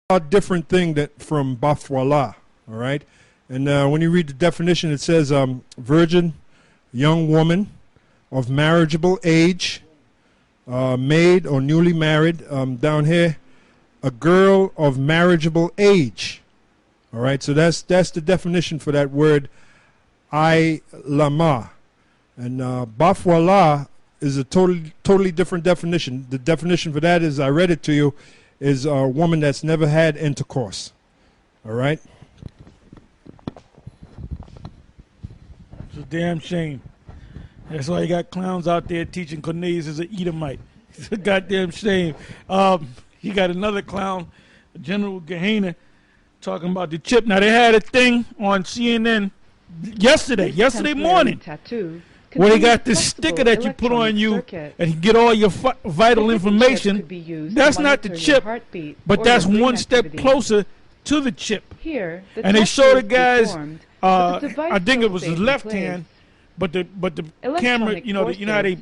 a different thing that from bafwala, all right? And when you read the definition, it says virgin, young woman of marriageable age, maid or newly married. Down here, a girl of marriageable age. All right, so that's the definition for that word, I lama. And bafwala is a totally different definition. The definition for that is, I read it to you, is a woman that's never had intercourse. All right? It's a damn shame. That's why you got clowns out there teaching Cornelius is an Edomite. It's a goddamn shame. You got another clown, General Gehenna, talking about the chip. Now, they had a thing on CNN yesterday morning, where they got this sticker that you put on you and you get all your vital information. That's not the chip, but that's one step closer to the chip. And they show the guys, I think it was his left hand, but the camera, you know how they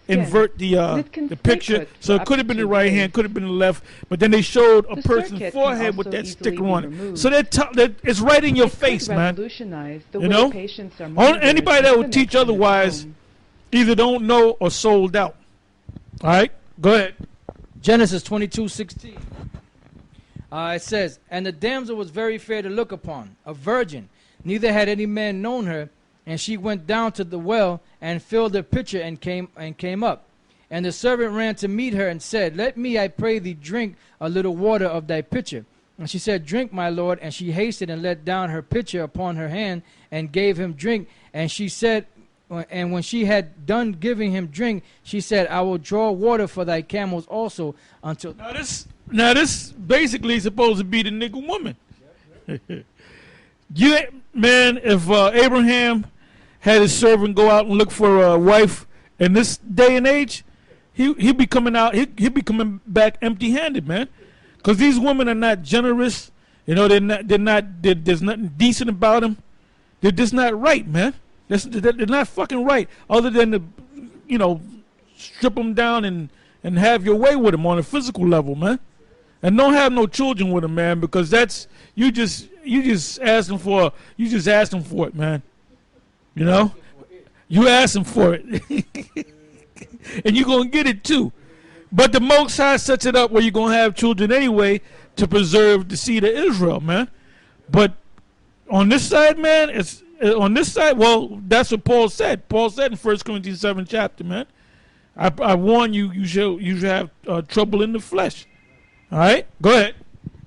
invert the picture, so it could have been the right hand, could have been the left, but then they showed a person's forehead with that sticker on it. So it's right in your face, man. You know, anybody that would teach otherwise either don't know or sold out. All right, go ahead. Genesis 22:16. It says, "And the damsel was very fair to look upon, a virgin, neither had any man known her. And she went down to the well and filled her pitcher and came up. And the servant ran to meet her and said, Let me, I pray thee, drink a little water of thy pitcher. And she said, Drink, my lord. And she hasted and let down her pitcher upon her hand and gave him drink. And she said, and when she had done giving him drink, she said, I will draw water for thy camels also until... Now this basically is supposed to be the nigga woman. Man, if Abraham had his servant go out and look for a wife in this day and age, he'll be coming out. He'll be coming back empty-handed, man. Because these women are not generous. You know, there's nothing decent about them. They're just not right, man. They're not fucking right. Other than to, strip them down and have your way with them on a physical level, man. And don't have no children with them, man, because that's you just asking for it, man. You know, you asking for it, and you're gonna get it too. But the Most High sets it up where you're gonna have children anyway to preserve the seed of Israel, man. But on this side, man, it's on this side. Well, that's what Paul said. Paul said in 1 Corinthians 7 chapter, man. I warn you, you should have trouble in the flesh. All right, go ahead.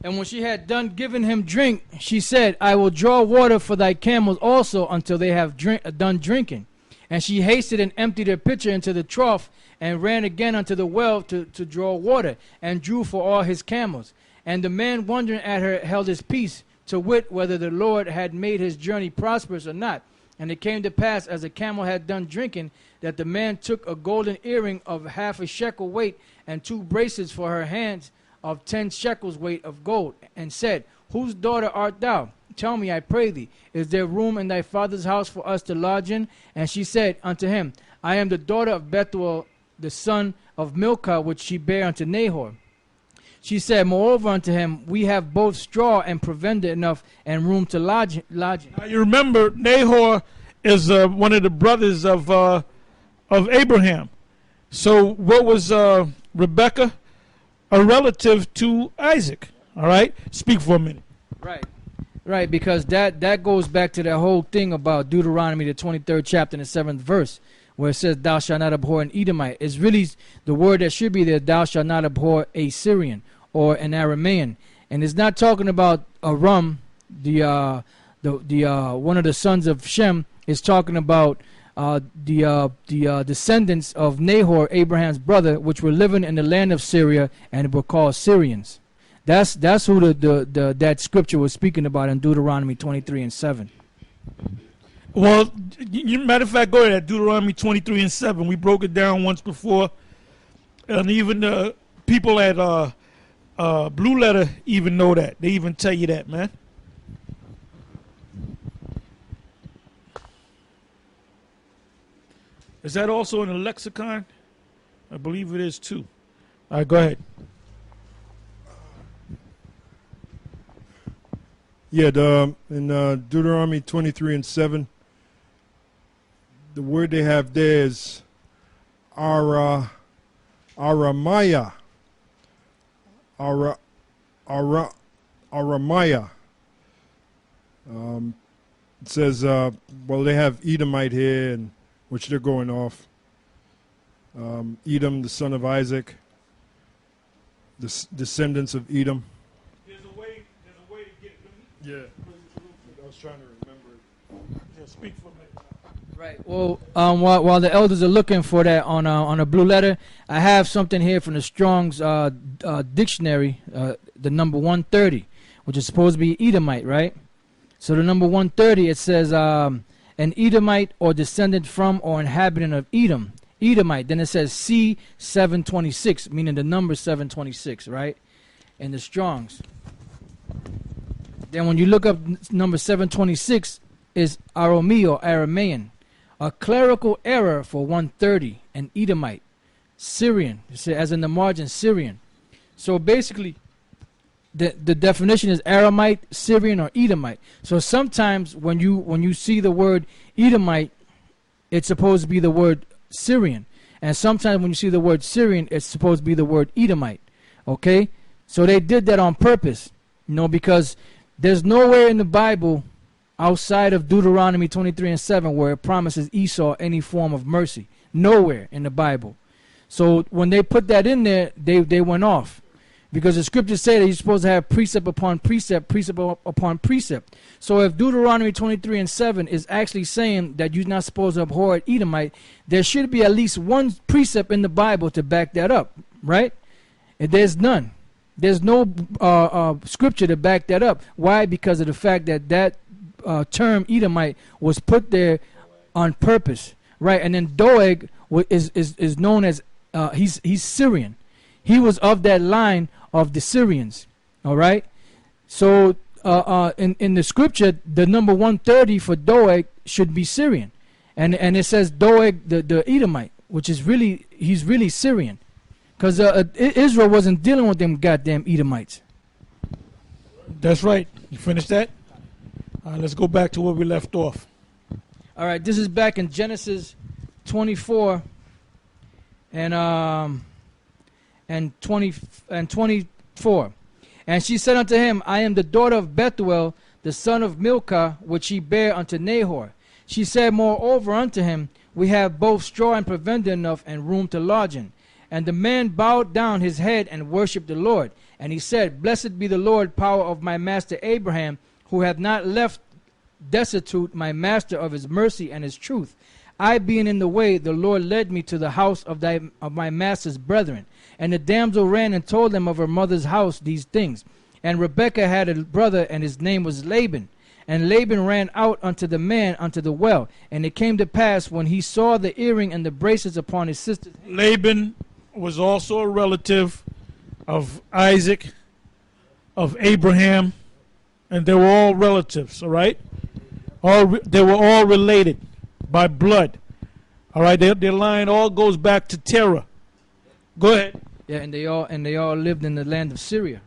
And when she had done giving him drink, she said, I will draw water for thy camels also until they have done drinking. And she hasted and emptied her pitcher into the trough and ran again unto the well to draw water and drew for all his camels. And the man wondering at her held his peace, to wit whether the Lord had made his journey prosperous or not. And it came to pass, as the camel had done drinking, that the man took a golden earring of 1/2 shekel weight and 2 bracelets for her hands of 10 shekels weight of gold, and said, Whose daughter art thou? Tell me, I pray thee, is there room in thy father's house for us to lodge in? And she said unto him, I am the daughter of Bethuel, the son of Milcah, which she bare unto Nahor. She said, Moreover unto him, we have both straw and provender enough and room to lodge in. Now you remember, Nahor is one of the brothers of Abraham. So what was Rebekah? A relative to Isaac. All right? Speak for a minute. Right, because that goes back to that whole thing about Deuteronomy, the 23rd chapter and the 7th verse, where it says, Thou shalt not abhor an Edomite. It's really the word that should be there, thou shalt not abhor a Syrian or an Aramean. And it's not talking about Aram, the one of the sons of Shem. Is talking about the descendants of Nahor, Abraham's brother, which were living in the land of Syria and were called Syrians. That's who that scripture was speaking about in Deuteronomy 23 and 7. Well, matter of fact, go ahead. Deuteronomy 23 and 7. We broke it down once before, and even the people at Blue Letter even know that. They even tell you that, man. Is that also in the lexicon? I believe it is too. All right, go ahead. Yeah, in Deuteronomy 23:7, the word they have there is Aramaya. Aramaya. It says, well, they have Edomite here, and which they're going off. Edom, the son of Isaac, the descendants of Edom. There's a way to get it. Yeah. I was trying to remember it. Yeah, speak for me. Right. Well, while the elders are looking for that on a blue letter, I have something here from the Strong's dictionary, the number 130, which is supposed to be Edomite, right? So the number 130, it says an Edomite or descendant from or inhabitant of Edom. Edomite. Then it says C726, meaning the number 726, right? In the Strong's. Then when you look up number 726, is Aromi or Aramaean. A clerical error for 130, an Edomite. Syrian, as in the margin, Syrian. So basically, the definition is Aramite, Syrian, or Edomite. So sometimes when you see the word Edomite, it's supposed to be the word Syrian. And sometimes when you see the word Syrian, it's supposed to be the word Edomite. Okay? So they did that on purpose, because there's nowhere in the Bible outside of Deuteronomy 23:7 where it promises Esau any form of mercy. Nowhere in the Bible. So when they put that in there, they went off. Because the scriptures say that you're supposed to have precept upon precept, precept upon precept. So if Deuteronomy 23:7 is actually saying that you're not supposed to abhor Edomite, there should be at least one precept in the Bible to back that up, right? And there's none. There's no scripture to back that up. Why? Because of the fact that term Edomite was put there on purpose, right? And then Doeg is known as he's Syrian. He was of that line of the Syrians. All right. So in the scripture, the number 130 for Doeg should be Syrian, and it says Doeg the Edomite, which is he's really Syrian, because Israel wasn't dealing with them goddamn Edomites. That's right. You finished that? Let's go back to where we left off. All right, this is back in Genesis 24 and 24. And she said unto him, I am the daughter of Bethuel, the son of Milcah, which he bare unto Nahor. She said moreover unto him, we have both straw and provender enough and room to lodge in. And the man bowed down his head and worshipped the Lord. And he said, Blessed be the Lord, power of my master Abraham, who hath not left destitute my master of his mercy and his truth. I being in the way, the Lord led me to the house of my master's brethren. And the damsel ran and told them of her mother's house these things. And Rebekah had a brother, and his name was Laban. And Laban ran out unto the man unto the well. And it came to pass, when he saw the earring and the bracelets upon his sister's hand. Laban was also a relative of Isaac, of Abraham, and they were all relatives, all right? They were all related by blood. All right, their line all goes back to Terah. Go ahead. Yeah, and they all lived in the land of Syria.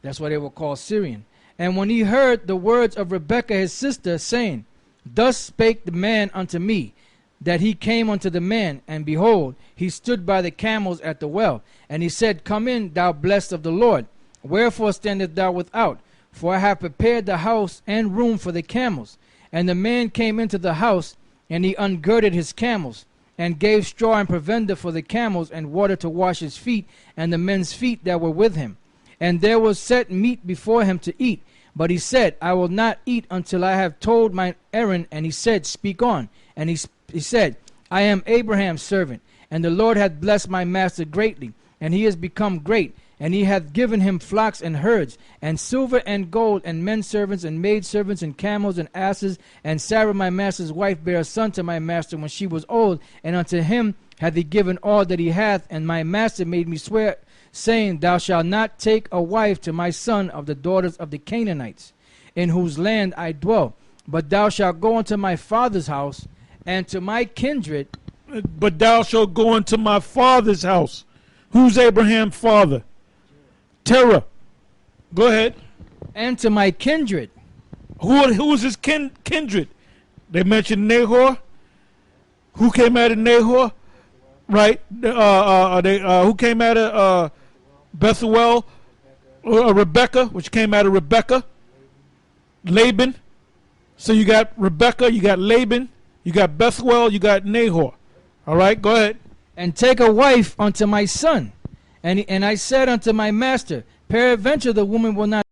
That's why they were called Syrian. And when he heard the words of Rebekah his sister, saying, Thus spake the man unto me, that he came unto the man, and behold, he stood by the camels at the well. And he said, Come in, thou blessed of the Lord. Wherefore standest thou without? For I have prepared the house and room for the camels. And the man came into the house, and he ungirded his camels, and gave straw and provender for the camels, and water to wash his feet, and the men's feet that were with him. And there was set meat before him to eat. But he said, I will not eat until I have told mine errand. And he said, Speak on. And he said, I am Abraham's servant, and the Lord hath blessed my master greatly, and he is become great. And he hath given him flocks and herds, and silver and gold, and men servants, and maid servants, and camels, and asses. And Sarah my master's wife bare a son to my master when she was old, and unto him hath he given all that he hath. And my master made me swear, saying, Thou shalt not take a wife to my son of the daughters of the Canaanites, in whose land I dwell. But thou shalt go unto my father's house, and to my kindred. But thou shalt go unto my father's house. Who's Abraham's father? Terah. Go ahead. And to my kindred. Who was his kindred? They mentioned Nahor. Who came out of Nahor? Right? Who came out of Bethuel? Rebecca, which came out of Rebecca. Laban. So you got Rebecca, you got Laban, you got Bethuel, you got Nahor. All right, go ahead. And take a wife unto my son. And I said unto my master, peradventure the woman will not